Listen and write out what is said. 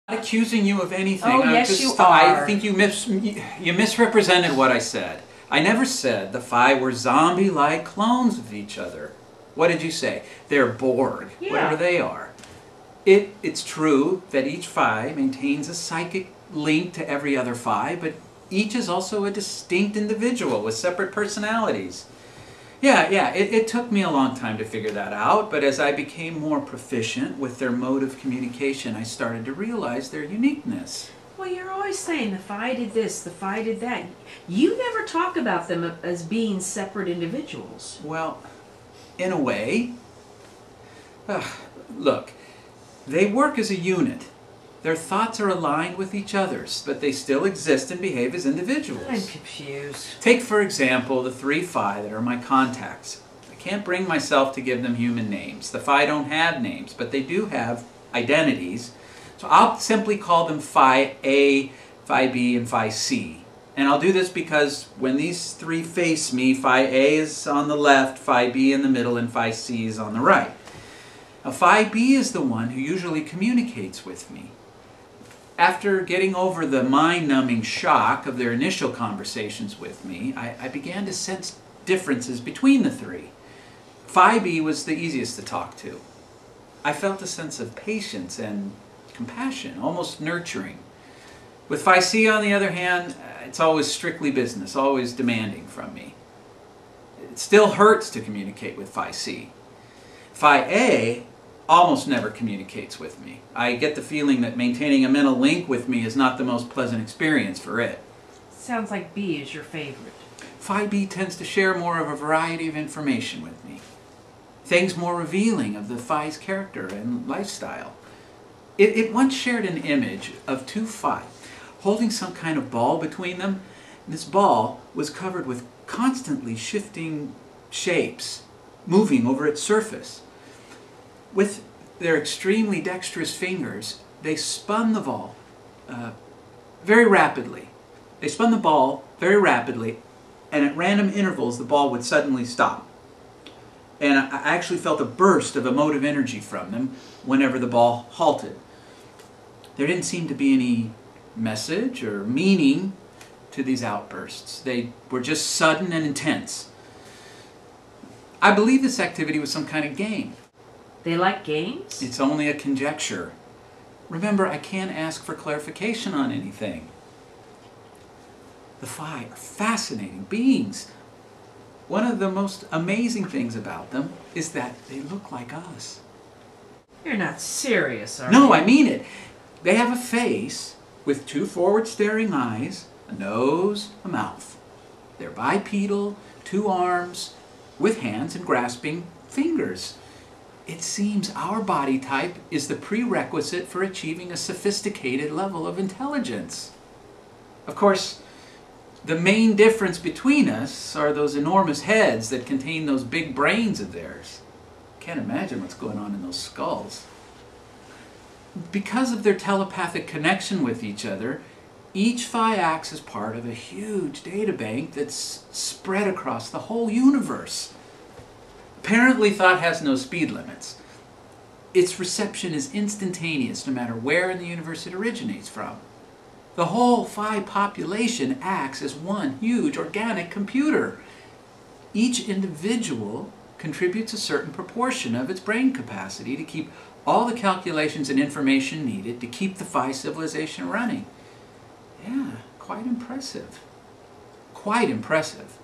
Not accusing you of anything. Oh, yes, you are. I think you misrepresented what I said. I never said the Phi were zombie-like clones of each other. What did you say? They're Borg, Yeah. whatever they are. It's true that each Phi maintains a psychic link to every other Phi, but each is also a distinct individual with separate personalities. Yeah, it took me a long time to figure that out, but as I became more proficient with their mode of communication, I started to realize their uniqueness. Well, you're always saying the Phi did this, the Phi did that. You never talk about them as being separate individuals. Well, in a way, look, they work as a unit. Their thoughts are aligned with each other's, but they still exist and behave as individuals. I'm confused. Take, for example, the 3 Phi that are my contacts. I can't bring myself to give them human names. The Phi don't have names, but they do have identities. So I'll simply call them Phi A, Phi B, and Phi C. And I'll do this because when these 3 face me, Phi A is on the left, Phi B in the middle, and Phi C is on the right. Now, Phi B is the one who usually communicates with me. After getting over the mind-numbing shock of their initial conversations with me, I began to sense differences between the 3. Phi B was the easiest to talk to. I felt a sense of patience and compassion, almost nurturing. With Phi C, on the other hand, it's always strictly business, always demanding from me. It still hurts to communicate with Phi C. Phi A almost never communicates with me. I get the feeling that maintaining a mental link with me is not the most pleasant experience for it. Sounds like B is your favorite. Phi B tends to share more of a variety of information with me. Things more revealing of the Phi's character and lifestyle. It once shared an image of 2 Phi holding some kind of ball between them. This ball was covered with constantly shifting shapes, moving over its surface. With their extremely dexterous fingers, they spun the ball very rapidly. They spun the ball very rapidly, and at random intervals the ball would suddenly stop. And I actually felt a burst of emotive energy from them whenever the ball halted. There didn't seem to be any message or meaning to these outbursts. They were just sudden and intense. I believe this activity was some kind of game. They like games? It's only a conjecture. Remember, I can't ask for clarification on anything. The Phi are fascinating beings. One of the most amazing things about them is that they look like us. You're not serious, are you? No, I mean it. They have a face with 2 forward-staring eyes, a nose, a mouth. They're bipedal, 2 arms, with hands and grasping fingers. It seems our body type is the prerequisite for achieving a sophisticated level of intelligence. Of course, the main difference between us are those enormous heads that contain those big brains of theirs. Can't imagine what's going on in those skulls. Because of their telepathic connection with each other, each Phi acts as part of a huge databank that's spread across the whole universe. Apparently, thought has no speed limits. Its reception is instantaneous no matter where in the universe it originates from. The whole Phi population acts as one huge organic computer. Each individual contributes a certain proportion of its brain capacity to keep all the calculations and information needed to keep the Phi civilization running. Yeah, quite impressive. Quite impressive.